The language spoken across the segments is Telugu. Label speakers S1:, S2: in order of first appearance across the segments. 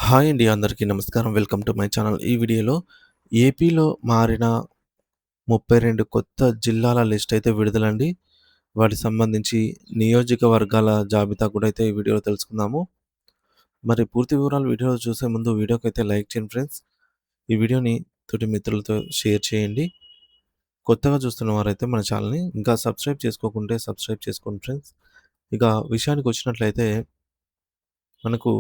S1: హాయ్ అండి. అందరికీ నమస్కారం. Welcome to my channel. ఈ వీడియోలో ఏపీలో మారిన 32 కొత్త జిల్లాల లిస్ట్ అయితే విడుదలండి. వాటికి సంబంధించి నియోజకవర్గాల జాబితా కూడా అయితే ఈ వీడియోలో తెలుసుకుందాము. మరి పూర్తి వివరాలు వీడియోలో చూసే ముందు వీడియోకైతే లైక్ చేయండి ఫ్రెండ్స్. ఈ వీడియోని తోటి మిత్రులతో షేర్ చేయండి. కొత్తగా చూస్తున్న వారైతే మన ఛానల్‌ని ఇంకా సబ్స్క్రైబ్ చేసుకోకుంటే సబ్స్క్రైబ్ చేసుకోండి ఫ్రెండ్స్. ఇక విషయానికొచ్చినట్లయితే మనకు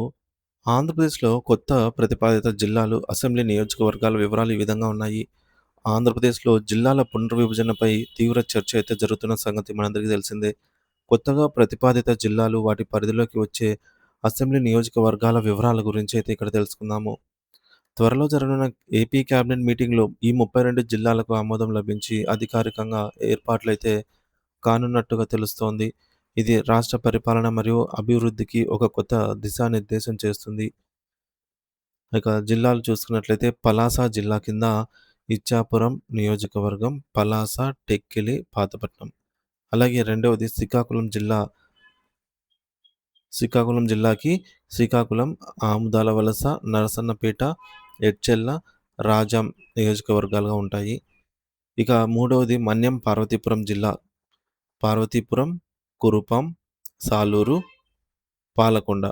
S1: ఆంధ్రప్రదేశ్‌లో కొత్త ప్రతిపాదిత జిల్లాలు, అసెంబ్లీ నియోజకవర్గాల వివరాలు ఈ విధంగా ఉన్నాయి. ఆంధ్రప్రదేశ్‌లో జిల్లాల పునర్విభజనపై తీవ్ర చర్చ అయితే జరుగుతున్న సంగతి మనందరికీ తెలిసిందే. కొత్తగా ప్రతిపాదిత జిల్లాలు, వాటి పరిధిలోకి వచ్చే అసెంబ్లీ నియోజకవర్గాల వివరాల గురించి అయితే ఇక్కడ తెలుసుకుందాము. త్వరలో జరగనున్న ఏపీ క్యాబినెట్ మీటింగ్‌లో ఈ 32 జిల్లాలకు ఆమోదం లభించి అధికారికంగా ఏర్పాట్లయితే కానున్నట్టుగా తెలుస్తోంది. ఇది రాష్ట్ర పరిపాలన మరియు అభివృద్ధికి ఒక కొత్త దిశానిర్దేశం చేస్తుంది. ఇక జిల్లాలు చూసుకున్నట్లయితే పలాస జిల్లా కింద ఇచ్చాపురం నియోజకవర్గం, పలాస, టెక్కిలి, పాతపట్నం. అలాగే రెండవది శ్రీకాకుళం జిల్లాకి శ్రీకాకుళం, ఆముదాల వలస, నరసన్నపేట, ఎడ్చెర్ల, రాజాం నియోజకవర్గాలుగా ఉంటాయి. ఇక మూడవది మన్యం పార్వతీపురం జిల్లా. పార్వతీపురం, కురుపాం, సాలూరు, పాలకొండ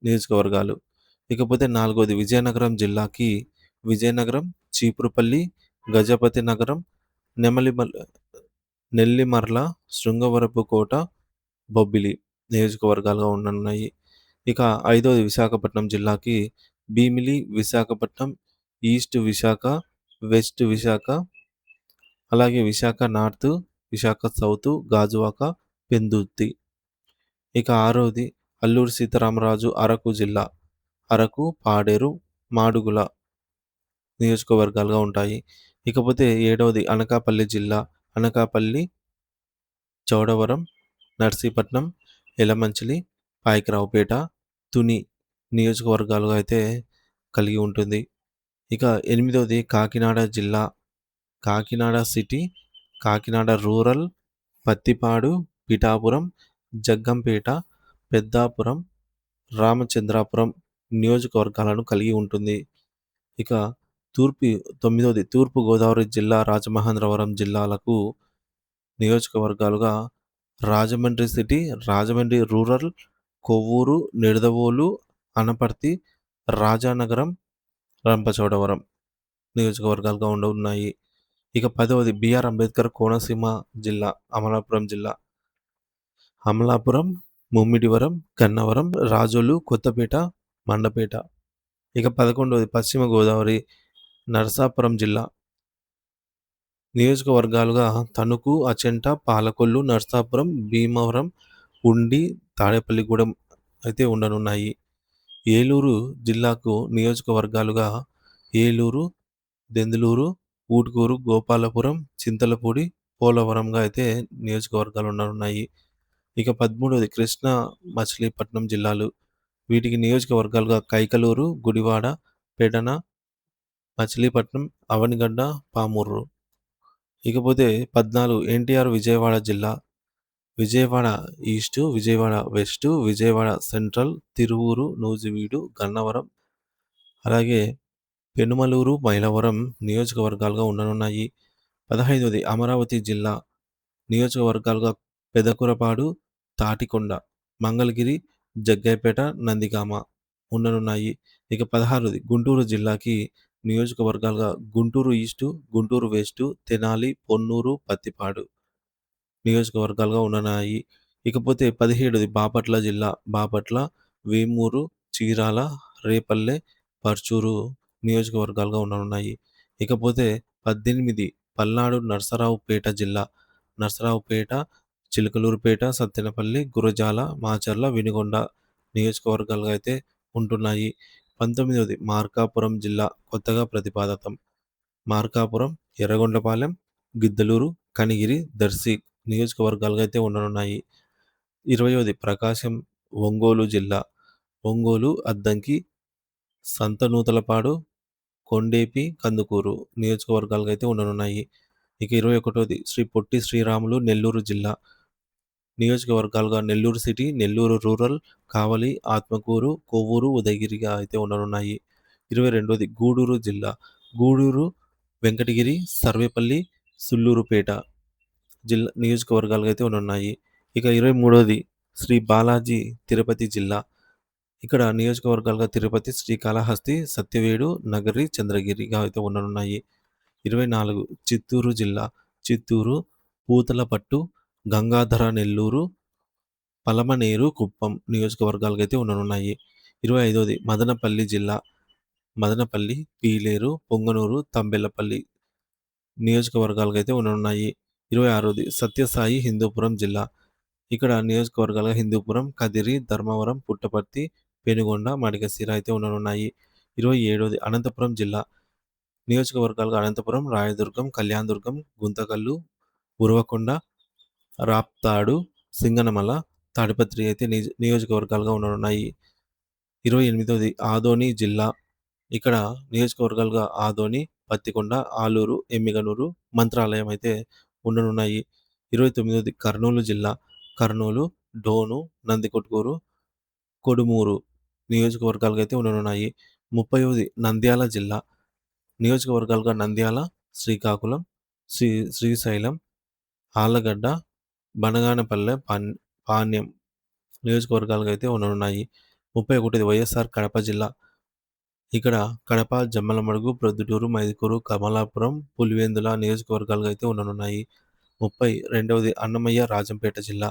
S1: నియోజకవర్గాలు. ఇకపోతే నాలుగోది విజయనగరం జిల్లాకి విజయనగరం, చీపురుపల్లి, గజపతి నగరం, నెమలిమల్ నెల్లిమర్ల, శృంగవరపుకోట, బొబ్బిలి నియోజకవర్గాలుగా ఉండనున్నాయి. ఇక ఐదోది విశాఖపట్నం జిల్లాకి భీమిలి, విశాఖపట్నం, ఈస్ట్ విశాఖ, వెస్ట్ విశాఖ, అలాగే విశాఖ నార్త్, విశాఖ సౌత్, గాజువాక, పెందుర్తి. ఇక ఆరోది అల్లూరి సీతారామరాజు అరకు జిల్లా. అరకు, పాడేరు, మాడుగుల నియోజకవర్గాలుగా ఉంటాయి. ఇకపోతే ఏడవది అనకాపల్లి జిల్లా. అనకాపల్లి, చౌడవరం, నర్సీపట్నం, యలమంచిలి, పాయకరావుపేట, తుని నియోజకవర్గాలుగా అయితే కలిగి ఉంటుంది. ఇక ఎనిమిదవది కాకినాడ జిల్లా. కాకినాడ సిటీ, కాకినాడ రూరల్, పత్తిపాడు, పిఠాపురం, జగ్గంపేట, పెద్దాపురం, రామచంద్రాపురం నియోజకవర్గాలను కలిగి ఉంటుంది. ఇక తూర్పు తొమ్మిదవది తూర్పుగోదావరి జిల్లా, రాజమహేంద్రవరం జిల్లాలకు నియోజకవర్గాలుగా రాజమండ్రి సిటీ, రాజమండ్రి రూరల్, కొవ్వూరు, నిడదవోలు, అనపర్తి, రాజానగరం, రంపచోడవరం నియోజకవర్గాలుగా ఉన్నాయి. ఇక పదవది బిఆర్ అంబేద్కర్ కోనసీమ జిల్లా, అమలాపురం జిల్లా. అమలాపురం, ముమ్మిడివరం, గన్నవరం, రాజోలు, కొత్తపేట, మండపేట. ఇక 11వది పశ్చిమ గోదావరి, నరసాపురం జిల్లా. నియోజకవర్గాలుగా తణుకు, అచెంట, పాలకొల్లు, నరసాపురం, భీమవరం, ఉండి, తాడేపల్లిగూడెం అయితే ఉండనున్నాయి. ఏలూరు జిల్లాకు నియోజకవర్గాలుగా ఏలూరు, దెందులూరు, ఊటుకూరు, గోపాలపురం, చింతలపూడి, పోలవరంగా అయితే నియోజకవర్గాలు ఉండనున్నాయి. ఇక 13వది కృష్ణా, మచిలీపట్నం జిల్లాలు. వీటికి నియోజకవర్గాలుగా కైకలూరు, గుడివాడ, పెడన, మచిలీపట్నం, అవనిగడ్డ, పామూరు. ఇకపోతే 14 ఎన్టీఆర్ విజయవాడ జిల్లా. Vijayawada east, Vijayawada west, Vijayawada central, Tiruvuru, Nuzvid, Gannavaram, అలాగే పెనుమలూరు, మైలవరం నియోజకవర్గాలుగా ఉండనున్నాయి. 15వది అమరావతి జిల్లా. నియోజకవర్గాలుగా పెదకూరపాడు, తాటికొండ, మంగళగిరి, జగ్గయ్యపేట, నందిగామ ఉండనున్నాయి. ఇక 16వది గుంటూరు జిల్లాకి నియోజకవర్గాలుగా గుంటూరు ఈస్టు, గుంటూరు వెస్టు, తెనాలి, పొన్నూరు, పత్తిపాడు నియోజకవర్గాలుగా ఉండనున్నాయి. ఇకపోతే 17వది బాపట్ల జిల్లా. బాపట్ల, వేమూరు, చీరాల, రేపల్లె, పర్చూరు నియోజకవర్గాలుగా ఉండనున్నాయి. ఇకపోతే 18 పల్నాడు నరసరావుపేట జిల్లా. నరసరావుపేట, చిలకలూరుపేట, సత్తెనపల్లి, గురజాల, మాచర్ల, వినుగొండ నియోజకవర్గాలుగా అయితే ఉంటున్నాయి. 19వది మార్కాపురం జిల్లా కొత్తగా ప్రతిపాదితం. మార్కాపురం, ఎర్రగొండపాలెం, గిద్దలూరు, కనిగిరి, దర్శి నియోజకవర్గాలుగా అయితే ఉండనున్నాయి. 20వది ప్రకాశం, ఒంగోలు జిల్లా. ఒంగోలు, అద్దంకి, సంతనూతలపాడు, కొండేపి, కందుకూరు నియోజకవర్గాలుగా అయితే ఉండనున్నాయి. ఇక 21వది శ్రీ పొట్టి శ్రీరాములు నెల్లూరు జిల్లా. నియోజకవర్గాలుగా నెల్లూరు సిటీ, నెల్లూరు రూరల్, కావలి, ఆత్మకూరు, కొవ్వూరు, ఉదయగిరిగా అయితే ఉండనున్నాయి. 22ది గూడూరు జిల్లా. గూడూరు, వెంకటగిరి, సర్వేపల్లి, సుళ్లూరుపేట నియోజకవర్గాలుగా అయితే ఉండనున్నాయి. ఇక 23ది శ్రీ బాలాజీ తిరుపతి జిల్లా. ఇక్కడ నియోజకవర్గాలుగా తిరుపతి, శ్రీకాళహస్తి, సత్యవేడు, నగరి, చంద్రగిరిగా అయితే ఉండనున్నాయి. 24 చిత్తూరు జిల్లా. చిత్తూరు, పూతలపట్టు, గంగాధర నెల్లూరు, పలమనేరు, కుప్పం నియోజకవర్గాలుగా అయితే ఉండనున్నాయి. 25ది మదనపల్లి జిల్లా. మదనపల్లి, పీలేరు, పొంగనూరు, తంబెల్లపల్లి నియోజకవర్గాలుగా అయితే ఉండనున్నాయి. 26ది సత్యసాయి హిందూపురం జిల్లా. ఇక్కడ నియోజకవర్గాలుగా హిందూపురం, కదిరి, ధర్మవరం, పుట్టపర్తి, పెనుగొండ, మడికశిర అయితే ఉండనున్నాయి. 27ది అనంతపురం జిల్లా. నియోజకవర్గాలుగా అనంతపురం, రాయదుర్గం, కళ్యాణదుర్గం, గుంతకల్లు, ఉరవకొండ, రాప్తాడు, సింగనమల, తాడిపత్రి అయితే నియోజకవర్గాలుగా ఉండనున్నాయి. 28ది ఆదోని జిల్లా. ఇక్కడ నియోజకవర్గాలుగా ఆదోని, పత్తికొండ, ఆలూరు, ఎమ్మిగనూరు, మంత్రాలయం అయితే ఉండనున్నాయి. 29ది కర్నూలు జిల్లా. కర్నూలు, డోను, నందికొట్కూరు, కొడుమూరు నియోజకవర్గాలుగా అయితే ఉండనున్నాయి. 30ది నంద్యాల జిల్లా. నియోజకవర్గాలుగా నంద్యాల, శ్రీకాకుళం, శ్రీశైలం, ఆళ్లగడ్డ, బనగానపల్లె, పాణ్యం నియోజకవర్గాలుగా అయితే ఉండనున్నాయి. 31ది వైఎస్ఆర్ కడప జిల్లా. ఇక్కడ కడప, జమ్మలమడుగు, ప్రొద్దుటూరు, మైదుకూరు, కమలాపురం, పులివెందుల నియోజకవర్గాలుగా అయితే ఉండనున్నాయి. 32ది అన్నమయ్య రాజంపేట జిల్లా.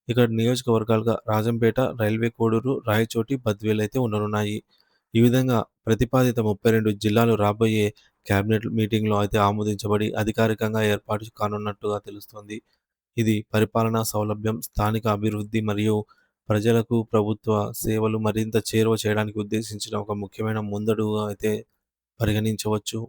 S1: ఇక్కడ నియోజకవర్గాలుగా రాజంపేట, రైల్వే కోడూరు, రాయచోటి, బద్వేల్ అయితే ఉండనున్నాయి. ఈ విధంగా ప్రతిపాదిత 32 జిల్లాలు రాబోయే కేబినెట్ మీటింగ్‌లో అయితే ఆమోదించబడి అధికారికంగా ఏర్పాటు కానున్నట్టుగా తెలుస్తోంది. ఇది పరిపాలనా సౌలభ్యం, స్థానిక అభివృద్ధి మరియు ప్రజలకు ప్రభుత్వ సేవలు మరింత చేరువ చేయడానికి ఉద్దేశించిన ఒక ముఖ్యమైన ముందడుగుగా అయితే పరిగణించవచ్చు.